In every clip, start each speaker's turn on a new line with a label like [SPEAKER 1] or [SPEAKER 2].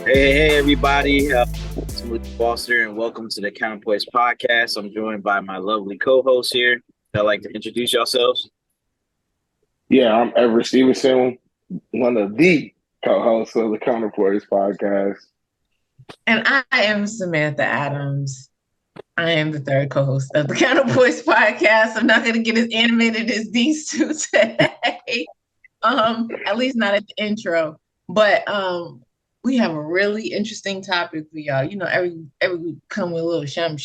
[SPEAKER 1] Hey, everybody. It's Malik Foster, and welcome to the Counterpoise Podcast. I'm joined by my lovely co-host here. I'd like to introduce yourselves.
[SPEAKER 2] Yeah, I'm Everett Stevenson, one of the co-hosts of the Counterpoise podcast.
[SPEAKER 3] And I am Samantha Adams. I am the third co-host of the Counterpoise podcast. I'm not going to get as animated as these two today. At least not at the intro. But we have a really interesting topic for y'all. You know, every week come with a little shum.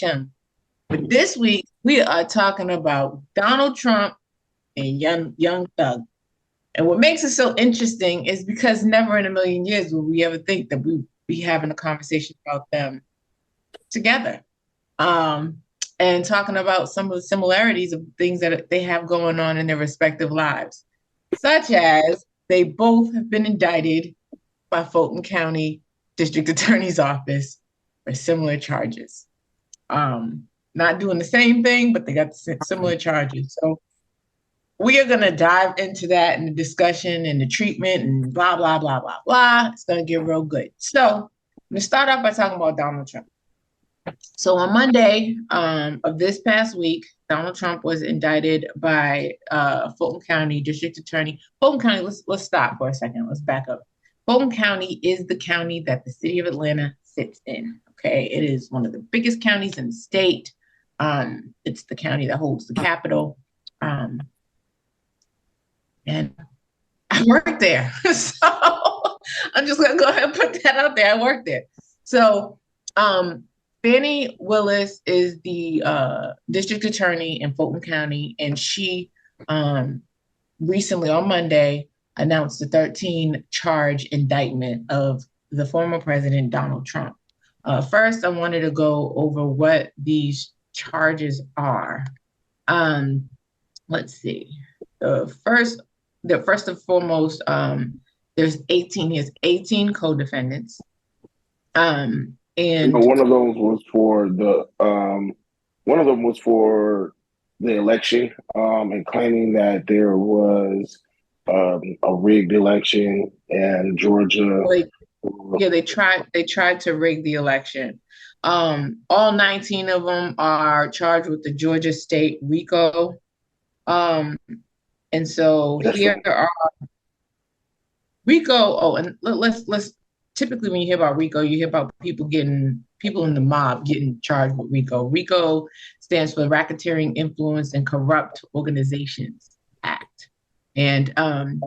[SPEAKER 3] But this week we are talking about Donald Trump and young Thug. And what makes it so interesting is because never in a million years would we ever think that we'd be having a conversation about them together. And talking about some of the similarities of things that they have going on in their respective lives, such as they both have been indicted by Fulton County District Attorney's Office for similar charges. Not doing the same thing, but they got similar charges. So we are going to dive into that in the discussion and the treatment and blah, blah, blah, blah, blah. It's going to get real good. So I'm going to start off by talking about Donald Trump. So on Monday of this past week, Donald Trump was indicted by Fulton County District Attorney. Fulton County, let's stop for a second. Let's back up. Fulton County is the county that the city of Atlanta sits in. Okay, it is one of the biggest counties in the state. It's the county that holds the capital. And I worked there. So I'm just going to go ahead and put that out there. I worked there. So Fannie Willis is the district attorney in Fulton County, and she recently on Monday announced a 13-charge indictment of the former president, Donald Trump. First, I wanted to go over what these charges are. Let's see. First and foremost, there's 18 co-defendants. And
[SPEAKER 2] one of those was for the election, and claiming that there was a rigged election in Georgia.
[SPEAKER 3] They tried to rig the election. All 19 of them are charged with the Georgia state RICO. And so here are RICO. Oh, and let's typically when you hear about RICO, you hear about people in the mob getting charged with RICO. RICO stands for Racketeering Influence and Corrupt Organizations Act. And I'll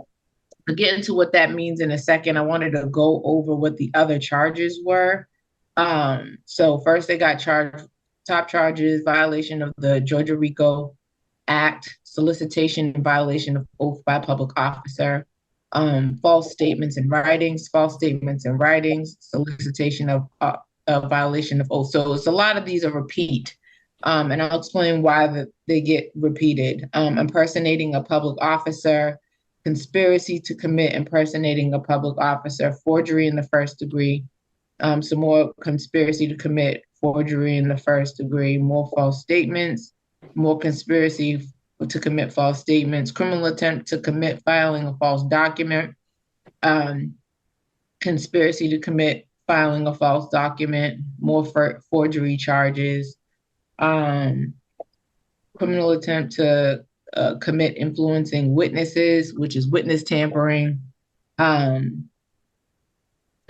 [SPEAKER 3] get into what that means in a second. I wanted to go over what the other charges were. So first they got top charges, violation of the Georgia RICO Act, solicitation in violation of oath by a public officer, false statements in writings, solicitation of violation of oath. So it's a lot of these are repeat, and I'll explain why they get repeated. Impersonating a public officer, conspiracy to commit impersonating a public officer, forgery in the first degree, some more conspiracy to commit forgery in the first degree, more false statements, more conspiracy to commit false statements, criminal attempt to commit filing a false document, conspiracy to commit filing a false document, more forgery charges, criminal attempt to commit influencing witnesses, which is witness tampering. And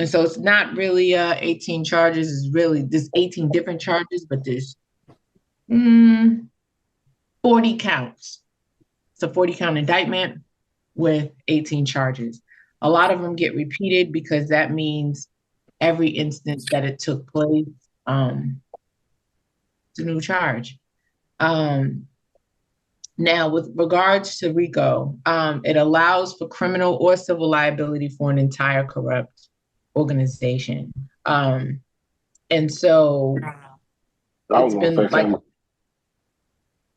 [SPEAKER 3] so it's not really 18 charges, it's really there's 18 different charges, but there's 40 counts. It's a 40-count indictment with 18 charges. A lot of them get repeated because that means every instance that it took place, it's a new charge. Now, with regards to RICO, it allows for criminal or civil liability for an entire corrupt organization. And so it's been like...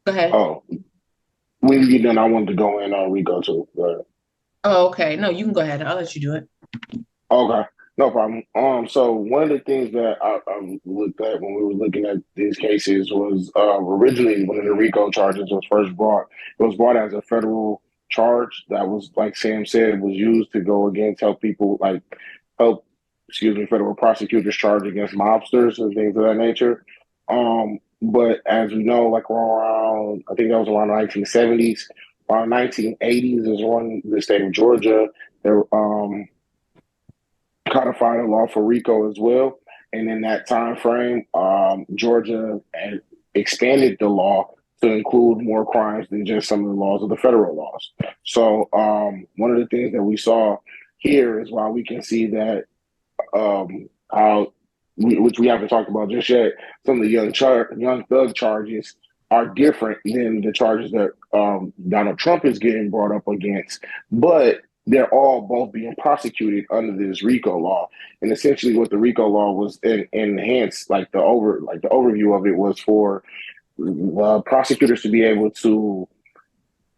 [SPEAKER 3] Go ahead.
[SPEAKER 2] Oh, when you get done, I wanted to go in on RICO too. But...
[SPEAKER 3] Oh, okay. No, you can go ahead. I'll let you do it.
[SPEAKER 2] Okay, no problem. So one of the things that I looked at when we were looking at these cases was originally when the RICO charges was first brought, it was brought as a federal charge that was, like Sam said, was used to go against help people, like help federal prosecutors charged against mobsters and things of that nature. But as we know, like around, I think that was around the 1970s, around 1980s is when the state of Georgia, there codified a law for RICO as well. And in that time frame, Georgia expanded the law to include more crimes than just some of the laws of the federal laws. So one of the things that we saw here is why we can see that how, which we haven't talked about just yet, some of the young thug charges are different than the charges that Donald Trump is getting brought up against, but they're all both being prosecuted under this RICO law. And essentially, what the RICO law was enhanced, like the overview of it was for prosecutors to be able to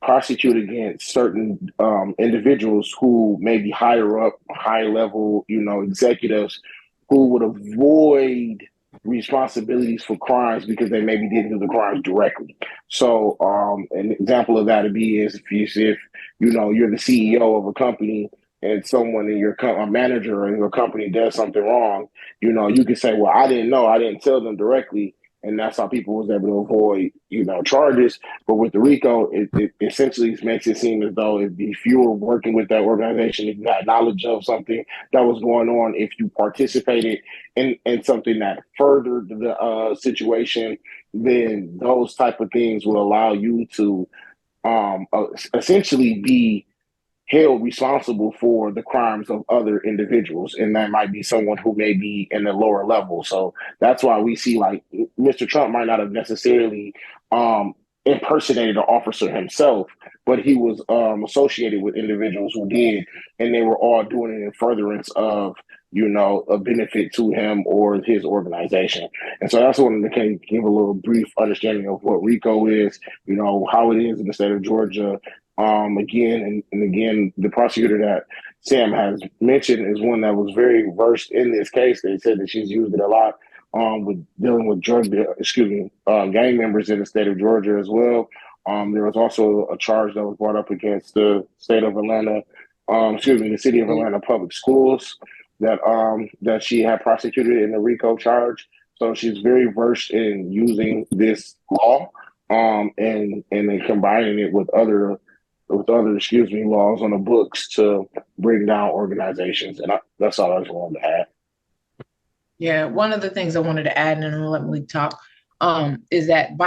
[SPEAKER 2] prosecute against certain individuals who may be higher up, high level, executives who would avoid responsibilities for crimes because they maybe didn't do the crimes directly. So an example of that would be is if you're the CEO of a company and someone in your a manager in your company does something wrong, you can say, well, I didn't know, I didn't tell them directly. And that's how people was able to avoid, charges. But with the RICO, it essentially makes it seem as though if you were working with that organization, if you had knowledge of something that was going on, if you participated in something that furthered the situation, then those type of things will allow you to essentially be held responsible for the crimes of other individuals. And that might be someone who may be in the lower level. So that's why we see like Mr. Trump might not have necessarily impersonated an officer himself, but he was associated with individuals who did, and they were all doing it in furtherance of, a benefit to him or his organization. And so that's one that can give a little brief understanding of what RICO is, how it is in the state of Georgia. Again, and again, the prosecutor that Sam has mentioned is one that was very versed in this case. They said that she's used it a lot with dealing with gang members in the state of Georgia as well. There was also a charge that was brought up against the state of Atlanta, the city of Atlanta public schools that she had prosecuted in the RICO charge. So she's very versed in using this law and then combining it with other laws on the books to bring down organizations. And that's all I just wanted to add.
[SPEAKER 3] Yeah, one of the things I wanted to add, and I'm gonna let Malik talk, is that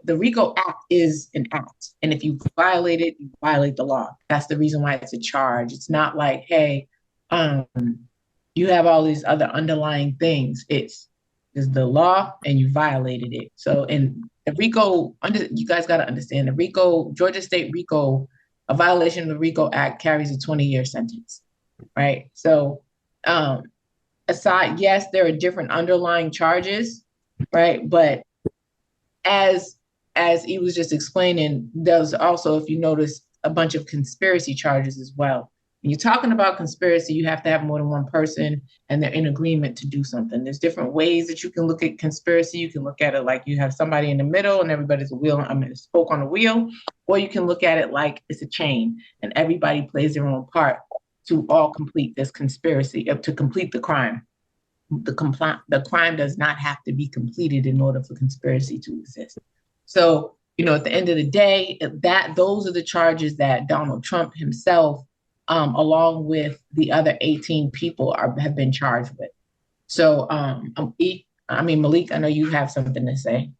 [SPEAKER 3] the RICO Act is an act, and if you violate it, you violate the law. That's the reason why it's a charge. It's not like, hey, you have all these other underlying things. It's the law, and you violated it. So, in the RICO, you guys got to understand the RICO, Georgia State RICO, a violation of the RICO Act carries a 20-year sentence, right? So, aside, yes, there are different underlying charges, right? But as he was just explaining, there's also, if you notice, a bunch of conspiracy charges as well. When you're talking about conspiracy, you have to have more than one person and they're in agreement to do something. There's different ways that you can look at conspiracy. You can look at it like you have somebody in the middle and everybody's a spoke on a wheel, or you can look at it like it's a chain and everybody plays their own part to all complete this conspiracy, to complete the crime. The crime does not have to be completed in order for conspiracy to exist. So, at the end of the day, those are the charges that Donald Trump himself, along with the other 18 people, have been charged with. So, Malik, I know you have something to say.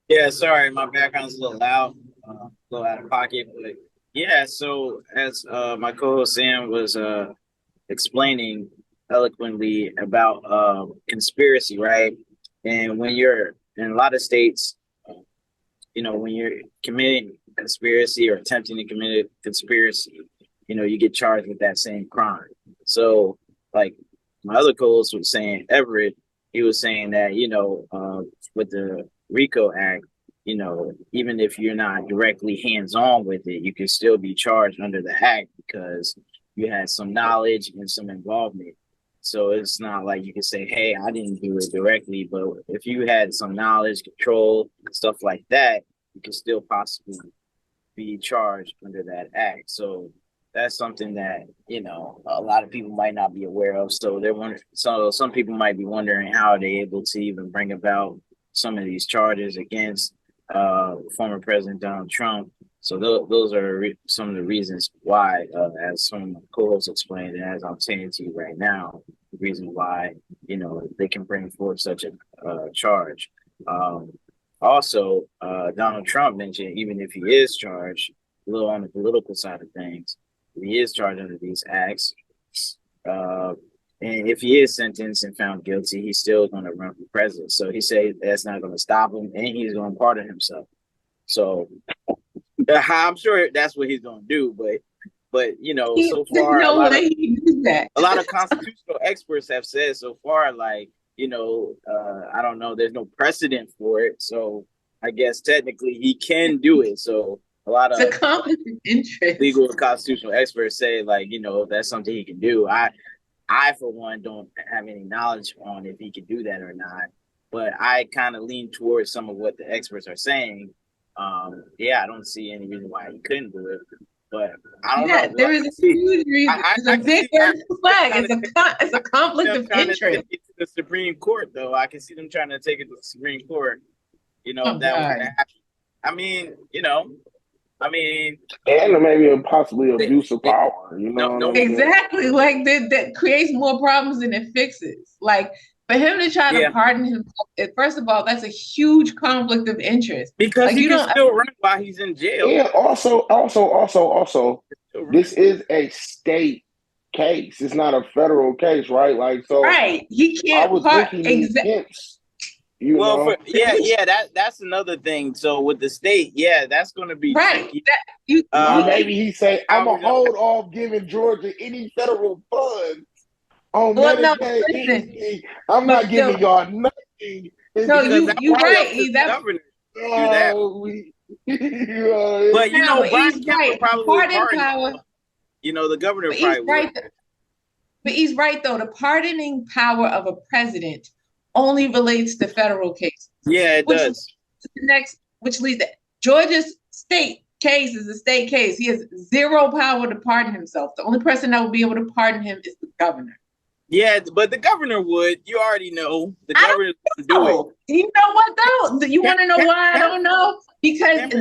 [SPEAKER 1] Yeah, sorry, my background's a little loud, a little out of pocket, but yeah. So as my co-host Sam was explaining eloquently about conspiracy, right? And when you're in a lot of states, when you're committing conspiracy or attempting to commit a conspiracy, you get charged with that same crime. So, like my other co-host was saying, Everett, he was saying that, with the RICO Act, even if you're not directly hands-on with it, you can still be charged under the act because you had some knowledge and some involvement. So it's not like you can say, hey, I didn't do it directly, but if you had some knowledge, control, stuff like that, you can still possibly be charged under that act. So that's something that, a lot of people might not be aware of. So they're wondering, so some people might be wondering how are they able to even bring about some of these charges against former President Donald Trump. So those are some of the reasons why, as some of my co-hosts explained, and as I'm saying to you right now, the reason why they can bring forth such a charge. Also, Donald Trump mentioned even if he is charged, a little on the political side of things, if he is charged under these acts, and if he is sentenced and found guilty, he's still going to run for president. So he said that's not going to stop him, and he's going to pardon himself. So I'm sure that's what he's going to do. But so far, a lot of constitutional experts have said so far, like, I don't know, there's no precedent for it. So I guess technically he can do it. So a lot of legal and constitutional experts say, like, that's something he can do. I for one don't have any knowledge on if he can do that or not, but I kind of lean towards some of what the experts are saying. I don't see any reason why he couldn't do it, but I don't know.
[SPEAKER 3] There is a huge reason. It's a big flag. It's a conflict of interest.
[SPEAKER 1] To take it to the Supreme Court, though. I can see them trying to take it to the Supreme Court. That was going to happen.
[SPEAKER 2] And maybe possibly abuse of power.
[SPEAKER 3] Exactly. Like that creates more problems than it fixes. Like for him to try to pardon himself, first of all, that's a huge conflict of interest
[SPEAKER 1] because he can still run while he's in jail.
[SPEAKER 2] Yeah. Also, this is a state case. It's not a federal case, right? Like so.
[SPEAKER 3] Right. He can't.
[SPEAKER 2] I was thinking hints.
[SPEAKER 1] That's another thing. So with the state, that's going to be
[SPEAKER 3] right.
[SPEAKER 2] Maybe he say, "I'm gonna hold off giving Georgia any federal funds on Medicaid. I'm not giving y'all nothing."
[SPEAKER 3] No, you're right.
[SPEAKER 1] He's that governor. But Brian Kemp probably pardon. The governor probably
[SPEAKER 3] right. But he's right though. The pardoning power of a president only relates to federal cases.
[SPEAKER 1] Yeah, it does.
[SPEAKER 3] Which leads to Georgia's state case is a state case. He has zero power to pardon himself. The only person that will be able to pardon him is the governor.
[SPEAKER 1] Yeah, but the governor would. You already know the governor would do it.
[SPEAKER 3] You know what though? You want to know why I don't know? Because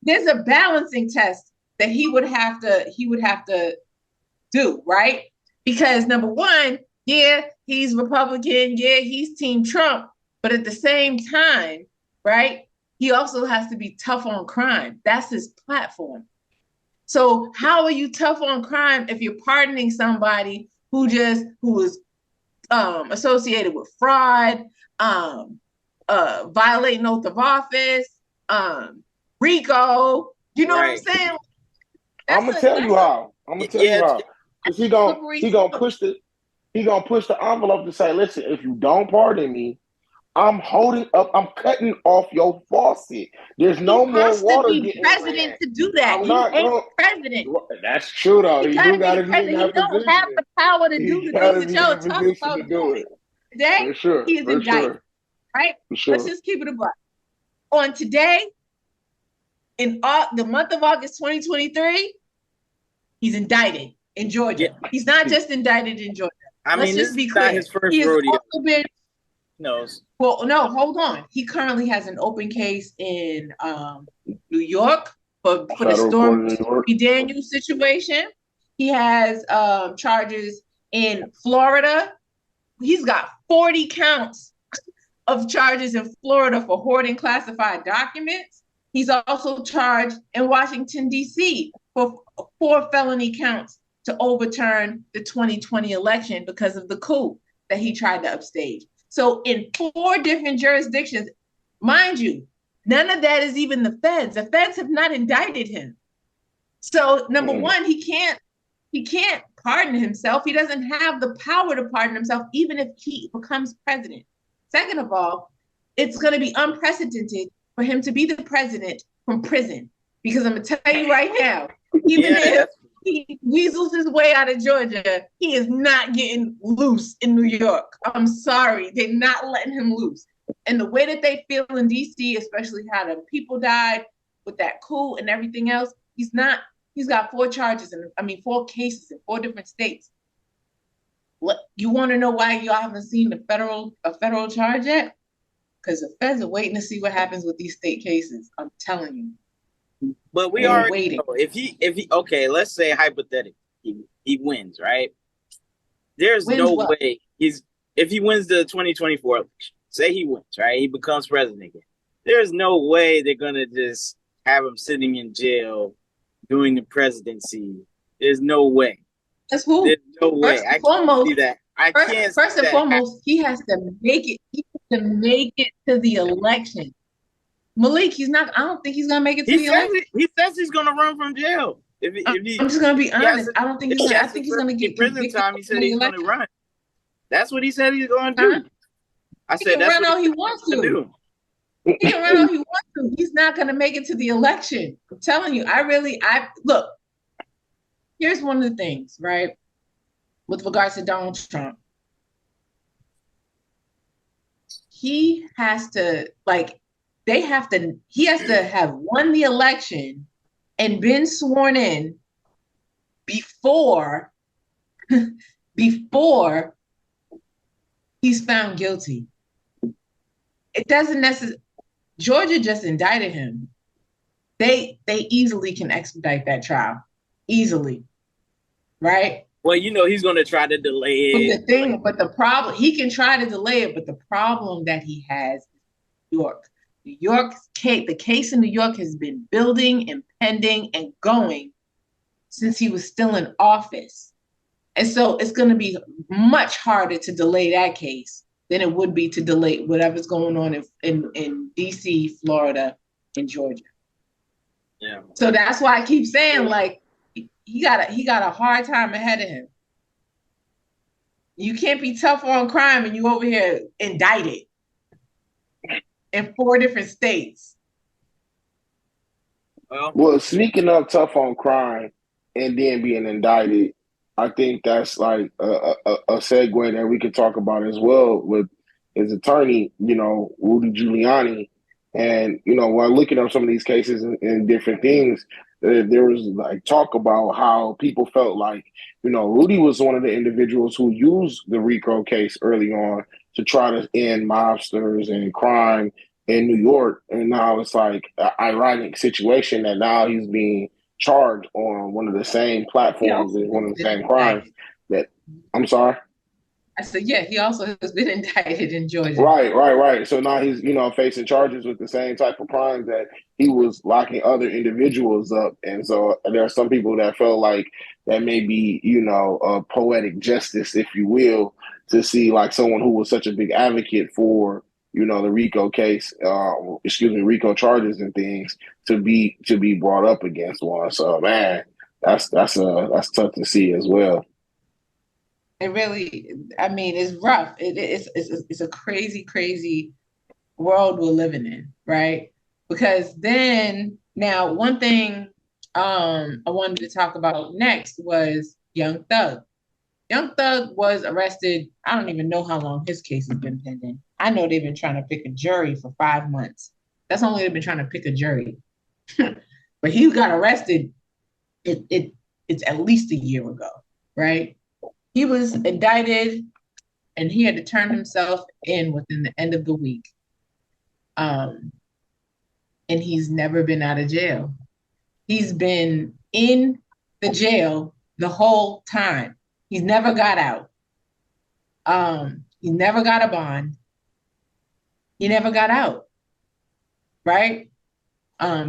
[SPEAKER 3] there's a balancing test that he would have to do, right? Because number one, he's Republican. He's Team Trump. But at the same time, right, he also has to be tough on crime. That's his platform. So how are you tough on crime if you're pardoning somebody who is associated with fraud, violating oath of office, RICO? You know what I'm saying?
[SPEAKER 2] I'm gonna tell you how. Because he gonna push the envelope to say, listen, if you don't pardon me, I'm cutting off your faucet. There's no more water getting in.
[SPEAKER 3] President to do that. He ain't president.
[SPEAKER 2] That's true though. He don't have
[SPEAKER 3] the power to do the things that y'all are talking about doing. Today, he is indicted. Right? Let's just keep it above. On today, in the month of August 2023, he's indicted in Georgia. Yeah. He's not just indicted in Georgia. Let's just be clear.
[SPEAKER 1] His first rodeo.
[SPEAKER 3] knows. Well, no, hold on. He currently has an open case in New York for the Stormy Daniels situation. He has charges in Florida. He's got 40 counts of charges in Florida for hoarding classified documents. He's also charged in Washington, D.C. for 4 felony counts to overturn the 2020 election because of the coup that he tried to upstage. So in 4 different jurisdictions, mind you, none of that is even the feds. The feds have not indicted him. So number one, he can't pardon himself. He doesn't have the power to pardon himself, even if he becomes president. Second of all, it's going to be unprecedented for him to be the president from prison. Because I'm going to tell you right now, even if he weasels his way out of Georgia, he is not getting loose in New York. I'm sorry. They're not letting him loose. And the way that they feel in D.C., especially how the people died, with that coup and everything else. He's not. He's got 4 charges, and 4 cases in 4 different states. What you want to know why y'all haven't seen a federal charge yet? Because the feds are waiting to see what happens with these state cases. I'm telling you.
[SPEAKER 1] But we
[SPEAKER 3] They're
[SPEAKER 1] already
[SPEAKER 3] waiting.
[SPEAKER 1] know if he okay, let's say hypothetically he wins, right? There's
[SPEAKER 3] Wins
[SPEAKER 1] no
[SPEAKER 3] what?
[SPEAKER 1] way if he wins the 2024 election, say he wins, right? He becomes president again. There's no way they're gonna just have him sitting in jail doing the presidency. There's no way.
[SPEAKER 3] That's who.
[SPEAKER 1] There's no way.
[SPEAKER 3] First
[SPEAKER 1] I
[SPEAKER 3] and
[SPEAKER 1] can't
[SPEAKER 3] foremost,
[SPEAKER 1] see that. I can't see
[SPEAKER 3] first and
[SPEAKER 1] that
[SPEAKER 3] foremost, he has to make it. He has to make it to the election. Malik, he's not. I don't think he's gonna make it to the election.
[SPEAKER 1] He says he's gonna run from jail.
[SPEAKER 3] I'm just gonna be honest. I don't think he's gonna. I think he's gonna get
[SPEAKER 1] prison
[SPEAKER 3] convicted
[SPEAKER 1] time. He said
[SPEAKER 3] in the
[SPEAKER 1] he's gonna
[SPEAKER 3] election.
[SPEAKER 1] run. That's what he said he's gonna do. I
[SPEAKER 3] He
[SPEAKER 1] said
[SPEAKER 3] can
[SPEAKER 1] that's
[SPEAKER 3] run
[SPEAKER 1] what
[SPEAKER 3] all he wants to.
[SPEAKER 1] do.
[SPEAKER 3] He can run all he wants to. He's not gonna make it to the election. I'm telling you. I look. Here's one of the things, right? With regards to Donald Trump, he has to he has to have won the election and been sworn in before he's found guilty. It doesn't necessarily. Georgia just indicted him. They easily can expedite that trial, easily, right?
[SPEAKER 1] Well, he's going to try to delay it.
[SPEAKER 3] But the problem, he can try to delay it, but the problem that he has is New York. The case in New York has been building and pending and going since he was still in office. And so it's going to be much harder to delay that case than it would be to delay whatever's going on in DC, Florida, and Georgia.
[SPEAKER 1] Yeah.
[SPEAKER 3] So that's why I keep saying, he got a hard time ahead of him. You can't be tough on crime and you over here indicted in 4 different states.
[SPEAKER 2] Well, speaking of tough on crime and then being indicted, I think that's like a segue that we could talk about as well with his attorney, Rudy Giuliani. And, while looking up some of these cases and different things, there was like talk about how people felt like, Rudy was one of the individuals who used the RICO case early on to try to end mobsters and crime in New York. And now it's like an ironic situation that now he's being charged on one of the same platforms and one of the same crimes that, I'm sorry?
[SPEAKER 3] I said, yeah, he also has been indicted in Georgia.
[SPEAKER 2] Right. So now he's, facing charges with the same type of crimes that he was locking other individuals up. And so there are some people that felt like that may be, a poetic justice, if you will, to see like someone who was such a big advocate for, the RICO case, RICO charges and things to be brought up against one. So man, that's tough to see as well.
[SPEAKER 3] It really, it's rough. It's a crazy, crazy world we're living in, right? Because then, now, one thing I wanted to talk about next was Young Thug. Young Thug was arrested. I don't even know how long his case has been pending. I know they've been trying to pick a jury for 5 months. That's only they've been trying to pick a jury. But he got arrested, it's at least a year ago, right? He was indicted and he had to turn himself in within the end of the week. And he's never been out of jail. He's been in the jail the whole time. He's never got out. He never got a bond. He never got out, right?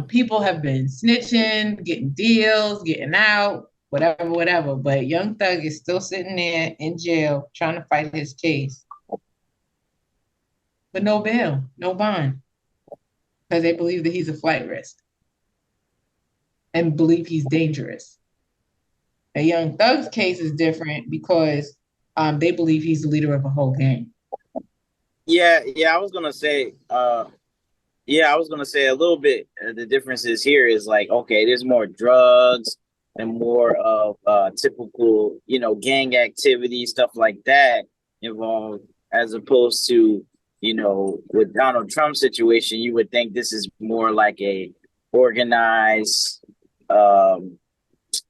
[SPEAKER 3] People have been snitching, getting deals, getting out, whatever. But Young Thug is still sitting there in jail trying to fight his case. But no bail, no bond. Because they believe that he's a flight risk. And believe he's dangerous. A Young Thug's case is different because they believe he's the leader of a whole gang.
[SPEAKER 1] Yeah, I was gonna say a little bit. The differences here is like, okay, there's more drugs and more of typical, gang activity, stuff like that involved, as opposed to, with Donald Trump's situation, you would think this is more like a organized um,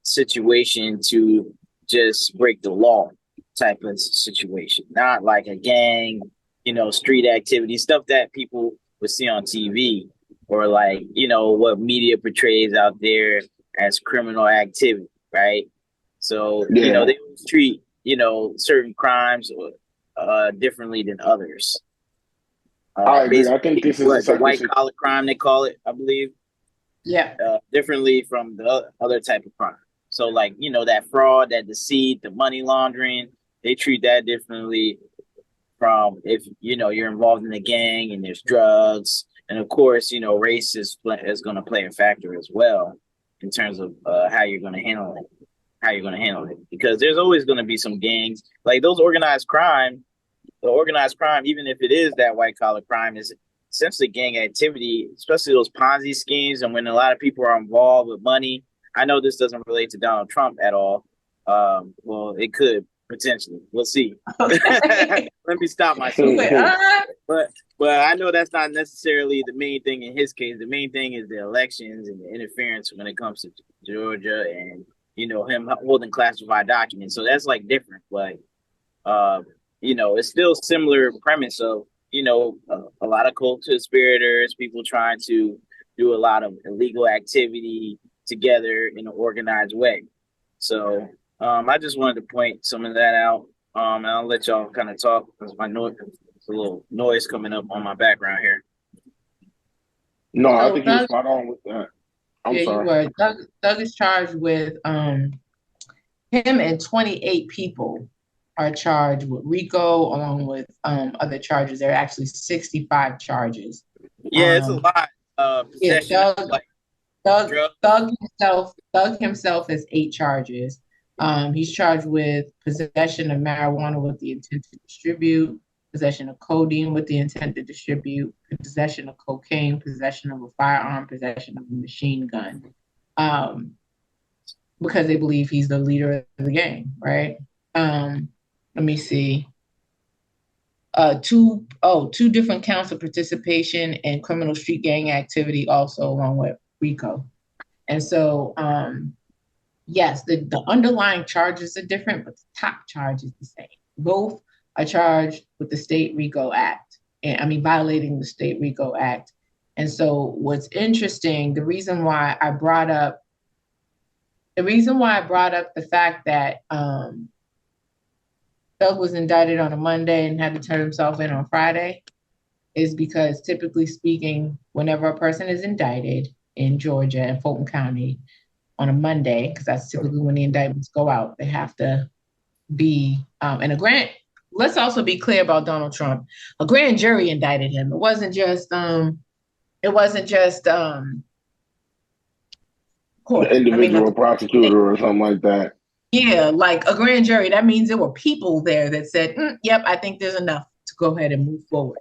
[SPEAKER 1] situation to just break the law type of situation, not like a gang, street activity, stuff that people would see on TV or like, what media portrays out there as criminal activity, right? So,
[SPEAKER 2] Yeah,
[SPEAKER 1] they treat, certain crimes differently than others.
[SPEAKER 2] I agree. I think
[SPEAKER 1] Basically,
[SPEAKER 2] this is the
[SPEAKER 1] what the
[SPEAKER 2] second.
[SPEAKER 1] white collar crime they call it, I believe,
[SPEAKER 3] Yeah.
[SPEAKER 1] differently from the other type of crime. So, like, that fraud, that deceit, the money laundering, they treat that differently from if, you're involved in a gang and there's drugs. And of course, race is going to play a factor as well in terms of how you're going to handle it. Because there's always going to be some gangs like those the organized crime, even if it is that white collar crime, is essentially gang activity, especially those Ponzi schemes. And when a lot of people are involved with money, I know this doesn't relate to Donald Trump at all. Well, it could potentially. We'll see.
[SPEAKER 3] Okay.
[SPEAKER 1] Let me stop myself. But I know that's not necessarily the main thing in his case. The main thing is the elections and the interference when it comes to Georgia and him holding classified documents. So that's like different, but uh, it's still similar premise of, a lot of co-conspirators, people trying to do a lot of illegal activity together in an organized way. So I just wanted to point some of that out. And I'll let y'all kind of talk because it's a little noise coming up on my background here.
[SPEAKER 2] No, I
[SPEAKER 3] So
[SPEAKER 2] think you're
[SPEAKER 3] Thug,
[SPEAKER 2] spot on with that. I'm
[SPEAKER 3] yeah, you
[SPEAKER 2] sorry.
[SPEAKER 3] were. Thug is charged with him and 28 people are charged with RICO along with other charges. There are actually 65 charges.
[SPEAKER 1] Yeah, it's a lot.
[SPEAKER 3] Yeah,
[SPEAKER 1] Possession of like drugs.
[SPEAKER 3] Thug himself has 8 charges. He's charged with possession of marijuana with the intent to distribute, possession of codeine with the intent to distribute, possession of cocaine, possession of a firearm, possession of a machine gun. Because they believe he's the leader of the gang, right? Let me see. Two different counts of participation in criminal street gang activity, also along with RICO. And so, yes, the underlying charges are different, but the top charge is the same. Both are charged with the State RICO Act, violating the State RICO Act. And so, what's interesting, the reason why I brought up the fact that Thug was indicted on a Monday and had to turn himself in on Friday is because, typically speaking, whenever a person is indicted in Georgia and Fulton County on a Monday, because that's typically when the indictments go out, they have to be and a grand. Let's also be clear about Donald Trump. A grand jury indicted him. It wasn't just court.
[SPEAKER 2] The individual prosecutor or something like that.
[SPEAKER 3] Yeah, like a grand jury. That means there were people there that said, "Yep, I think there's enough to go ahead and move forward."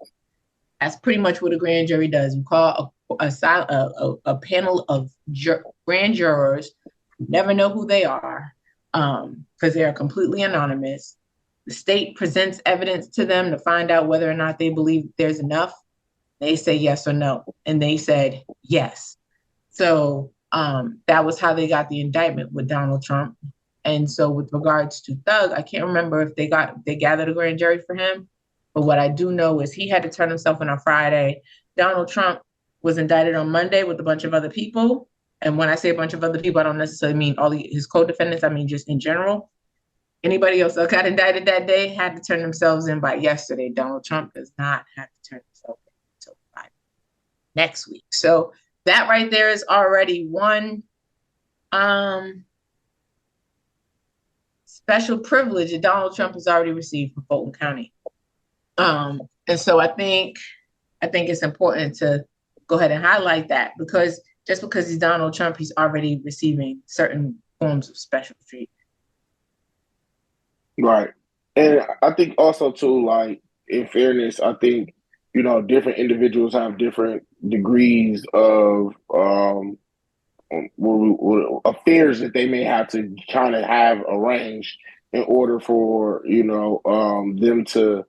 [SPEAKER 3] That's pretty much what a grand jury does. You call a panel of grand jurors who never know who they are because they are completely anonymous. The state presents evidence to them to find out whether or not they believe there's enough. They say yes or no, and they said yes. So that was how they got the indictment with Donald Trump. And so with regards to Thug, I can't remember if they gathered a grand jury for him. But what I do know is he had to turn himself in on Friday. Donald Trump was indicted on Monday with a bunch of other people. And when I say a bunch of other people, I don't necessarily mean all his co-defendants. I mean just in general. Anybody else that got indicted that day had to turn themselves in by yesterday. Donald Trump does not have to turn himself in until Friday next week. So that right there is already one special privilege that Donald Trump has already received from Fulton County. And so I think it's important to go ahead and highlight that because just because he's Donald Trump, he's already receiving certain forms of special treatment.
[SPEAKER 2] Right. And I think also too, like in fairness, I think, different individuals have different degrees of affairs that they may have to kind of have arranged in order for, them to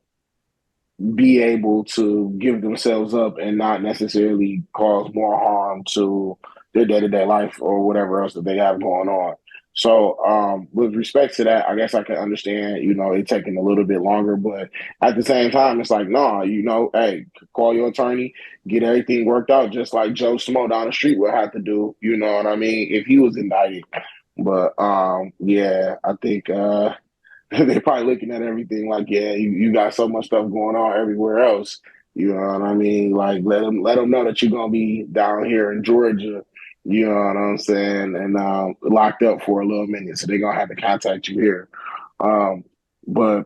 [SPEAKER 2] be able to give themselves up and not necessarily cause more harm to their day-to-day life or whatever else that they have going on. So, with respect to that, I guess I can understand, it taking a little bit longer, but at the same time, it's like, nah, hey, call your attorney, get everything worked out, just like Joe Smo down the street would have to do, you know what I mean, if he was indicted. But yeah, I think they're probably looking at everything like, yeah, you got so much stuff going on everywhere else. You know what I mean? Like, let them know that you're gonna be down here in Georgia. You know what I'm saying? And locked up for a little minute, so they're gonna have to contact you here. Um, but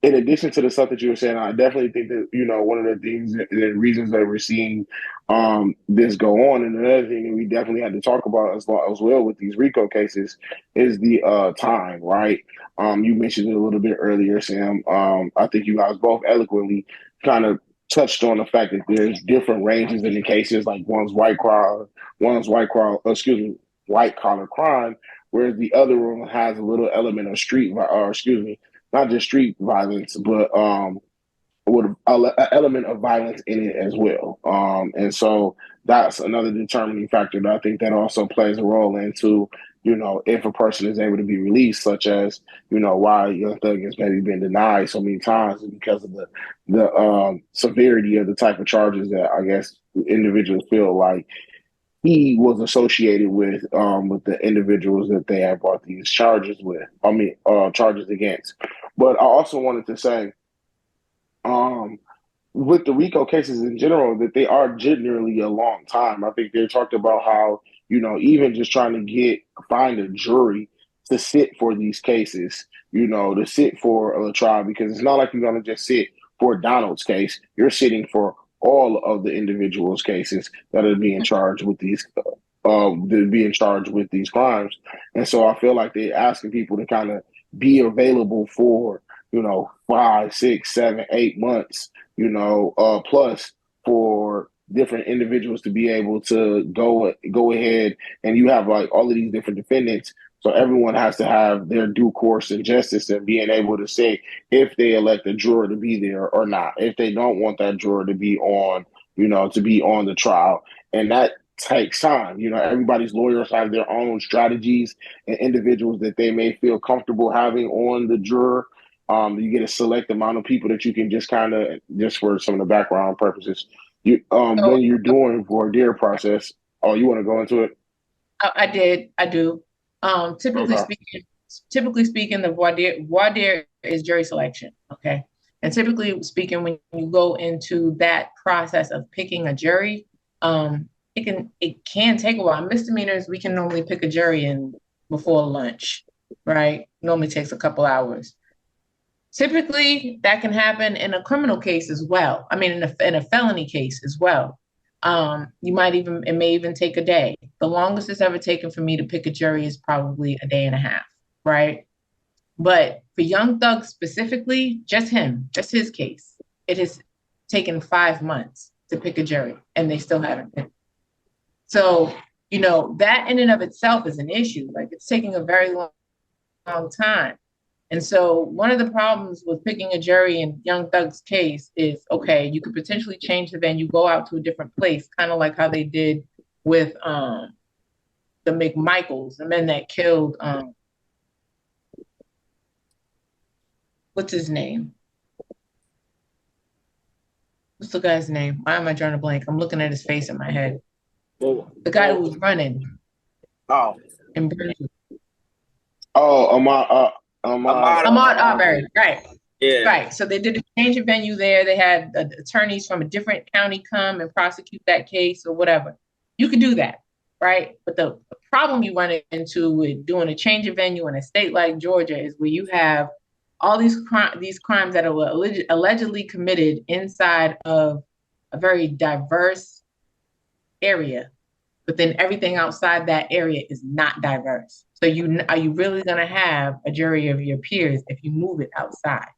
[SPEAKER 2] in addition to the stuff that you were saying, I definitely think that one of the things, the reasons that we're seeing this go on, and another thing that we definitely had to talk about as well with these RICO cases is the time, right? You mentioned it a little bit earlier, Sam. I think you guys both eloquently kind of touched on the fact that there's different ranges in the cases. Like white collar crime, whereas the other one has a little element of not just street violence, but with an element of violence in it as well. And so that's another determining factor that I think that also plays a role into, if a person is able to be released, such as, why Young Thug has maybe been denied so many times because of the severity of the type of charges that I guess individuals feel like he was associated with the individuals that they have brought these charges with. I mean, charges against. But I also wanted to say, um, with the RICO cases in general, that they are generally a long time. I think they talked about how, even just trying to find a jury to sit for these cases, to sit for a trial, because it's not like you're going to just sit for Donald's case. You're sitting for all of the individuals' cases that are being charged with these crimes. And so I feel like they're asking people to kind of be available for, 5, 6, 7, 8 months, plus for different individuals to be able to go ahead, and you have like all of these different defendants. So everyone has to have their due course and justice and being able to say if they elect a juror to be there or not, if they don't want that juror to be on, the trial. And that takes time. Everybody's lawyers have their own strategies and individuals that they may feel comfortable having on the juror. You get a select amount of people that you can just kind of, just for some of the background purposes,
[SPEAKER 3] So
[SPEAKER 2] when you're doing voir dire process. Oh, you want to go into it?
[SPEAKER 3] I do. Typically
[SPEAKER 2] Okay.
[SPEAKER 3] speaking, the voir dire is jury selection. Okay. And typically speaking, when you go into that process of picking a jury, it can take a while. Misdemeanors, we can normally pick a jury in before lunch, right? Normally takes a couple hours. Typically, that can happen in a criminal case as well. I mean, in a felony case as well. It may even take a day. The longest it's ever taken for me to pick a jury is probably a day and a half, right? But for Young Thug specifically, just his case, it has taken 5 months to pick a jury, and they still haven't picked. So, that in and of itself is an issue. Like, it's taking a very long time. And so one of the problems with picking a jury in Young Thug's case is, okay, you could potentially change the venue, go out to a different place, kind of like how they did with the McMichaels, the men that killed, what's his name? What's the guy's name? Why am I drawing a blank? I'm looking at his face in my head. The guy who was running.
[SPEAKER 1] Oh.
[SPEAKER 3] In Brentwood.
[SPEAKER 2] Oh,
[SPEAKER 3] Ahmaud Arbery, right.
[SPEAKER 1] Yeah.
[SPEAKER 3] Right. So they did a change of venue there. They had attorneys from a different county come and prosecute that case or whatever. You could do that, right? But the problem you run into with doing a change of venue in a state like Georgia is where you have all these crimes that are allegedly committed inside of a very diverse area, but then everything outside that area is not diverse. So are you really going to have a jury of your peers if you move it outside,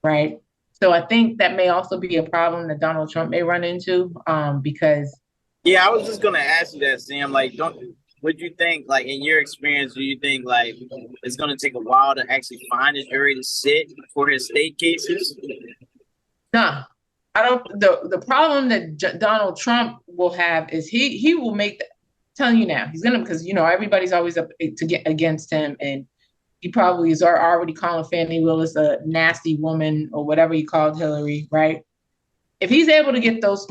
[SPEAKER 3] right? So I think that may also be a problem that Donald Trump may run into, because.
[SPEAKER 1] Yeah, I was just gonna ask you that, Sam. Like, would you think, like, in your experience, do you think like it's gonna take a while to actually find a jury to sit for his state cases?
[SPEAKER 3] No, I don't. The problem that Donald Trump will have is he will make telling you now, he's gonna, because everybody's always up to get against him, and he probably is already calling Fannie Willis a nasty woman or whatever he called Hillary, right? If he's able to get those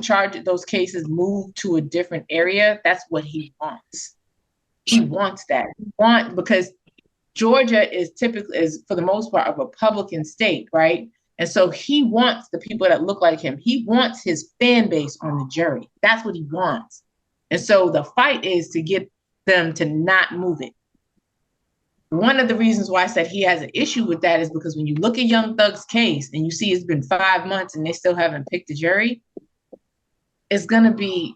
[SPEAKER 3] cases moved to a different area, that's what he wants. He wants that. Because Georgia is for the most part, a Republican state, right? And so he wants the people that look like him. He wants his fan base on the jury. That's what he wants. And so the fight is to get them to not move it. One of the reasons why I said he has an issue with that is because when you look at Young Thug's case and you see it's been 5 months and they still haven't picked a jury, it's going to be,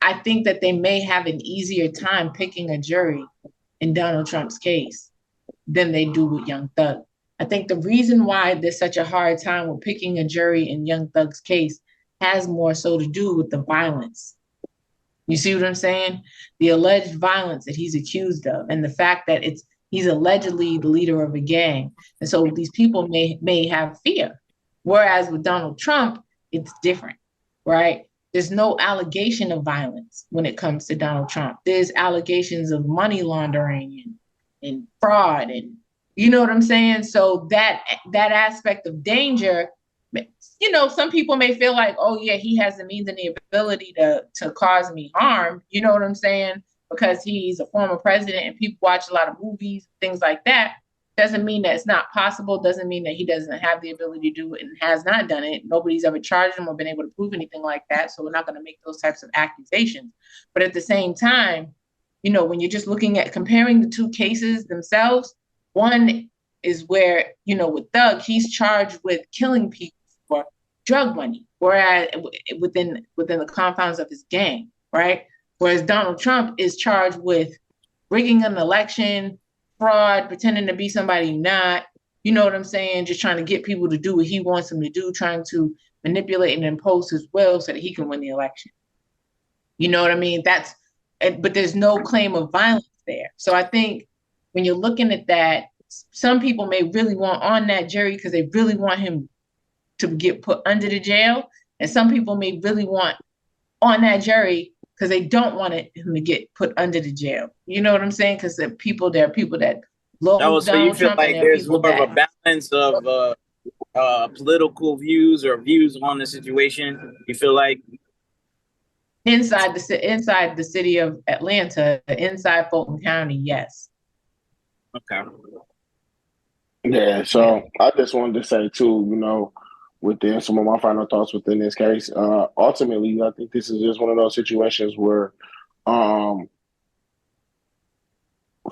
[SPEAKER 3] I think that they may have an easier time picking a jury in Donald Trump's case than they do with Young Thug. I think the reason why there's such a hard time with picking a jury in Young Thug's case has more so to do with the violence. You see what I'm saying? The alleged violence that he's accused of, and the fact that he's allegedly the leader of a gang. And so these people may have fear. Whereas with Donald Trump, it's different, right? There's no allegation of violence when it comes to Donald Trump. There's allegations of money laundering and fraud, and you know what I'm saying? So that aspect of danger, some people may feel like, oh yeah, he has the means and the ability to cause me harm. You know what I'm saying? Because he's a former president and people watch a lot of movies, things like that. Doesn't mean that it's not possible. Doesn't mean that he doesn't have the ability to do it and has not done it. Nobody's ever charged him or been able to prove anything like that. So we're not going to make those types of accusations. But at the same time, when you're just looking at comparing the two cases themselves, one is where, with Thug, he's charged with killing people for drug money, whereas within the confines of his gang, right? Whereas Donald Trump is charged with rigging an election, fraud, pretending to be somebody not, you know what I'm saying? Just trying to get people to do what he wants them to do, trying to manipulate and impose his will so that he can win the election. You know what I mean? But there's no claim of violence there. So I think when you're looking at that, some people may really want on that jury because they really want him to get put under the jail. And some people may really want on that jury because they don't want him to get put under the jail. You know what I'm saying? Because there are people that love
[SPEAKER 1] So you
[SPEAKER 3] Donald
[SPEAKER 1] feel
[SPEAKER 3] Trump,
[SPEAKER 1] like
[SPEAKER 3] and there are
[SPEAKER 1] there's
[SPEAKER 3] people
[SPEAKER 1] more of a
[SPEAKER 3] that
[SPEAKER 1] balance of political views or views on the situation? You feel like
[SPEAKER 3] inside the city of Atlanta, inside Fulton County, yes.
[SPEAKER 1] okay.
[SPEAKER 2] Yeah, so I just wanted to say too, within some of my final thoughts within this case, ultimately, I think this is just one of those situations where, um,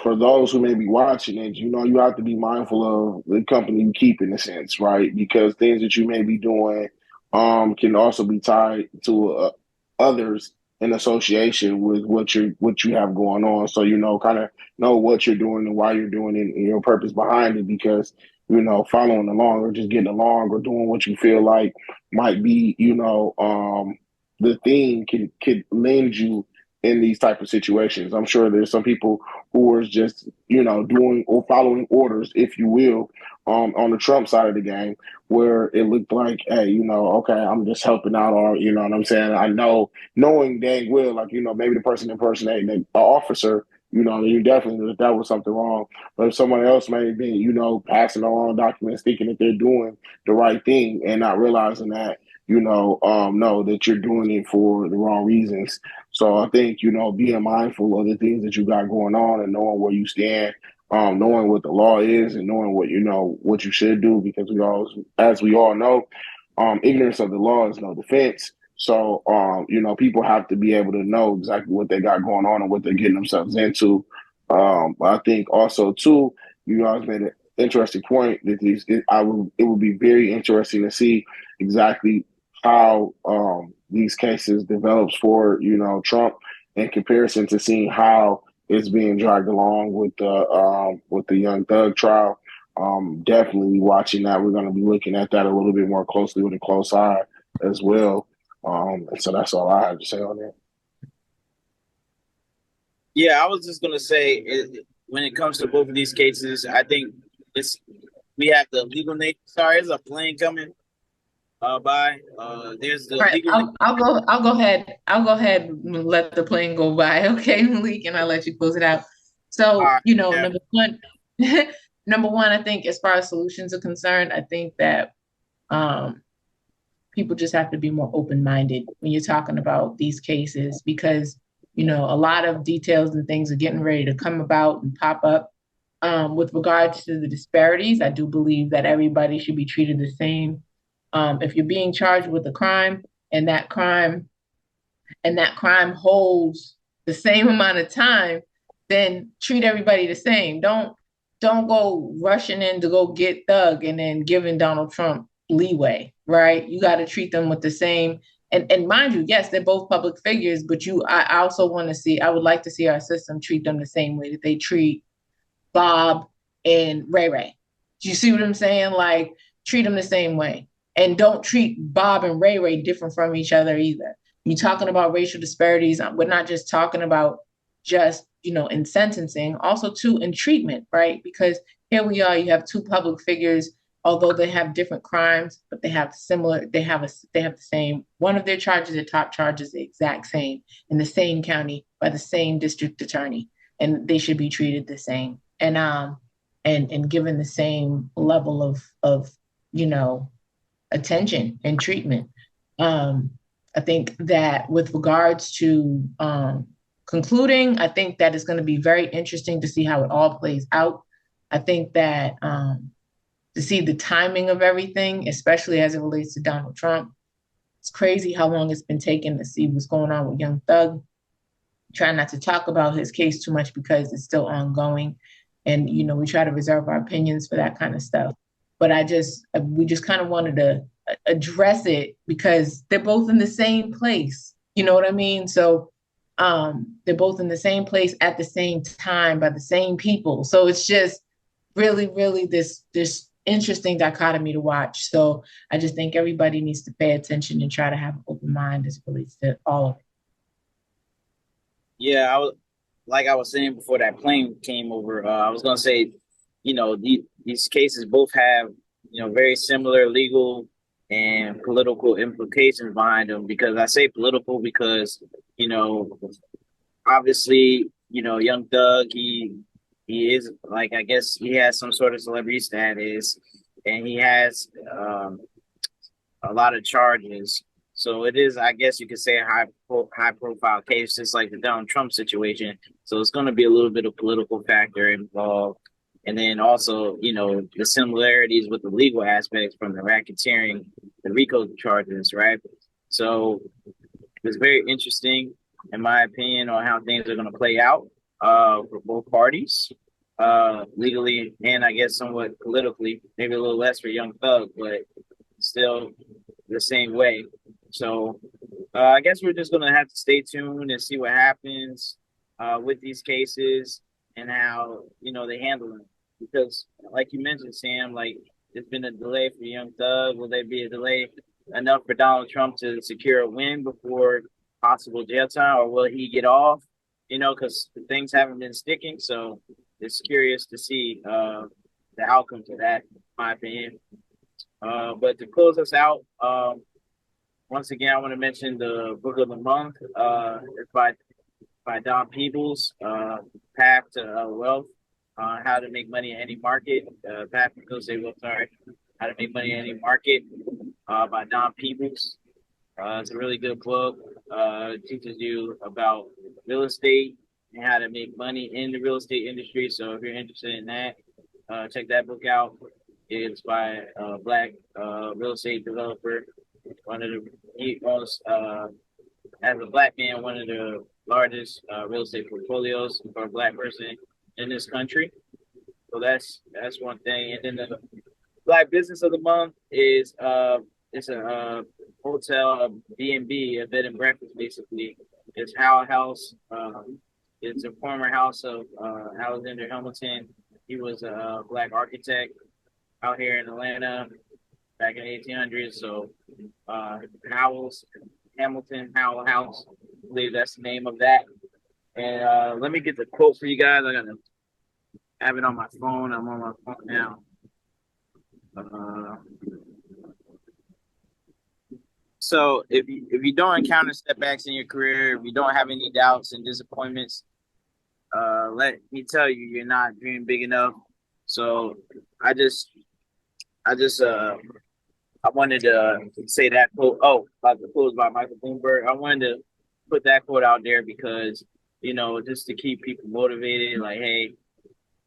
[SPEAKER 2] for those who may be watching it, you have to be mindful of the company you keep in a sense, right? Because things that you may be doing, can also be tied to others in association with what you have going on. So kind of know what you're doing and why you're doing it and your purpose behind it. Because following along or just getting along or doing what you feel like might be, the thing can lend you in these type of situations. I'm sure there's some people who are just, doing or following orders, if you will, on the Trump side of the game, where it looked like, hey, okay, I'm just helping out, or you know what I'm saying. I know, knowing dang well, like maybe the person impersonating the officer, you definitely knew that was something wrong. But if someone else may be, passing along documents, thinking that they're doing the right thing and not realizing that, know that you're doing it for the wrong reasons. So I think, being mindful of the things that you got going on and knowing where you stand, knowing what the law is and knowing what you should do, because as we all know, ignorance of the law is no defense. So, people have to be able to know exactly what they got going on and what they're getting themselves into. I think also too, you guys made an interesting point that it would be very interesting to see exactly how these cases develops for Trump in comparison to seeing how it's being dragged along with the Young Thug trial. Definitely watching that. We're going to be looking at that a little bit more closely with a close eye as well. And so that's all I have to say on that.
[SPEAKER 1] Yeah, I was just gonna say, when it comes to both of these cases, I think we have the legal name. Sorry, there's a plane coming. by. There's the
[SPEAKER 3] All right,
[SPEAKER 1] legal.
[SPEAKER 3] I'll go ahead and let the plane go by. Okay, Malik, and I'll let you close it out.
[SPEAKER 1] All
[SPEAKER 3] So,
[SPEAKER 1] right, yeah,
[SPEAKER 3] number one, number one, I think as far as solutions are concerned, I think that um people just have to be more open-minded when you're talking about these cases because a lot of details and things are getting ready to come about and pop up. With regards to the disparities, I do believe that everybody should be treated the same. If you're being charged with a crime and that crime holds the same amount of time, then treat everybody the same. Don't go rushing in to go get Thug and then giving Donald Trump leeway, right? You got to treat them with the same. And mind you, yes, they're both public figures, but I also want to see. I would like to see our system treat them the same way that they treat Bob and Ray Ray. Do you see what I'm saying? Like, treat them the same way. And don't treat Bob and Ray Ray different from each other either. You're talking about racial disparities. We're not just talking about just, in sentencing, also too in treatment, right? Because here we are, you have two public figures, although they have different crimes, but they have the same, one of their charges, their top charge is the exact same in the same county by the same district attorney. And they should be treated the same and given the same level of you know attention and treatment. I think that with regards to concluding, I think that it's going to be very interesting to see how it all plays out. I think that to see the timing of everything, especially as it relates to Donald Trump, it's crazy how long it's been taking to see what's going on with Young Thug. Try not to talk about his case too much because it's still ongoing, and we try to reserve our opinions for that kind of stuff. But we just kind of wanted to address it because they're both in the same place. You know what I mean? So they're both in the same place at the same time by the same people. So it's just really, really this interesting dichotomy to watch. So I just think everybody needs to pay attention and try to have an open mind as it relates to all of it.
[SPEAKER 1] yeah. Like I was saying before that plane came over. I was gonna say, these cases both have very similar legal and political implications behind them. Because I say political because you know obviously, Young Thug, he is like, I guess he has some sort of celebrity status, and he has a lot of charges. So it is, I guess you could say, a high profile case, just like the Donald Trump situation. So it's going to be a little bit of political factor involved, and then also, the similarities with the legal aspects from the racketeering, the RICO charges, right? So it's very interesting, in my opinion, on how things are going to play out for both parties, legally and I guess somewhat politically. Maybe a little less for Young Thug, but still the same way. So I guess we're just going to have to stay tuned and see what happens with these cases and how they handle them. Because, like you mentioned, Sam, like there's been a delay for Young Thug. Will there be a delay enough for Donald Trump to secure a win before possible jail time, or will he get off? Because things haven't been sticking. So it's curious to see the outcome to that, in my opinion. But to close us out, once again, I want to mention the book of the month. It's by Don Peebles, Path to Wealth, How to Make Money in Any Market. Path to Real Estate Wealth, sorry. How to Make Money in Any Market by Don Peebles. It's a really good book. It teaches you about real estate and how to make money in the real estate industry. So if you're interested in that, check that book out. It's by a black real estate developer. He owns, as a black man, one of the largest real estate portfolios for a black person in this country. So that's one thing. And then the Black Business of the Month is it's a hotel, a B&B, a bed and breakfast, basically. It's Howell House. It's a former house of Alexander Hamilton. He was a black architect out here in Atlanta back in the 1800s. So Howell House, I believe that's the name of that. And let me get the quote for you guys. I gotta have it on my phone. I'm on my phone now. So if you don't encounter setbacks in your career, if you don't have any doubts and disappointments, let me tell you, you're not dreaming big enough. So I just I just I wanted to say that quote. Oh, about the quote by Michael Bloomberg. I wanted to put that quote out there because just to keep people motivated. Like, hey,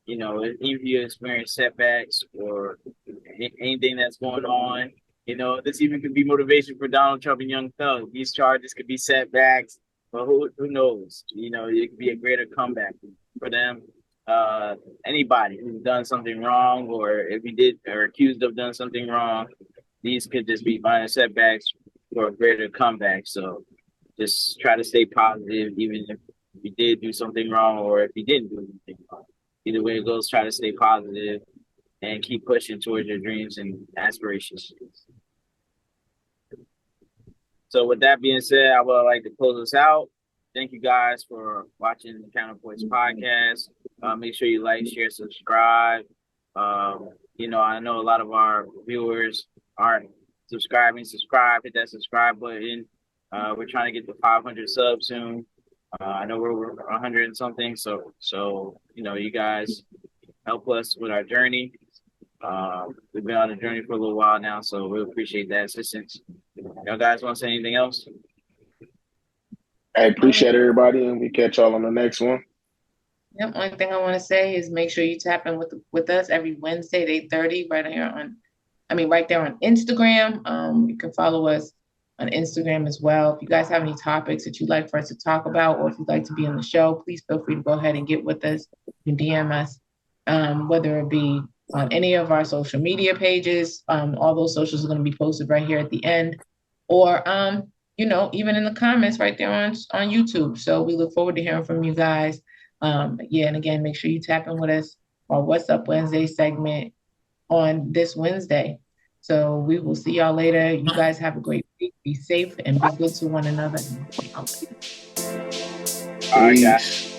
[SPEAKER 1] if you experience setbacks or anything that's going on, this even could be motivation for Donald Trump and Young Thug. These charges could be setbacks, but who knows? It could be a greater comeback for them. Anybody who's done something wrong, or if you did or accused of done something wrong, these could just be minor setbacks for a greater comeback. So just try to stay positive, even if you did do something wrong or if you didn't do anything wrong. Either way it goes, try to stay positive and keep pushing towards your dreams and aspirations. So with that being said, I would like to close us out. Thank you guys for watching the Counterpoints podcast. Make sure you like, share, subscribe. I know a lot of our viewers aren't subscribing. Subscribe, hit that subscribe button. We're trying to get to 500 subs soon. I know we're 100 and something. So you guys help us with our journey. We've been on a journey for a little while now, so we appreciate that assistance. Y'all guys want to say anything else?
[SPEAKER 2] I appreciate everybody, and we catch y'all on the next one.
[SPEAKER 3] The only thing I want to say is make sure you tap in with us every Wednesday at 8:30 right there on Instagram. You can follow us on Instagram as well. If you guys have any topics that you'd like for us to talk about, or if you'd like to be on the show, please feel free to go ahead and get with us. You can DM us, whether it be on any of our social media pages. All those socials are going to be posted right here at the end, or even in the comments right there on YouTube. So we look forward to hearing from you guys. And again, make sure you tap in with us our What's Up Wednesday segment on this Wednesday. So we will see y'all later. You guys have a great week. Be safe and be good to one another.
[SPEAKER 1] All right, guys.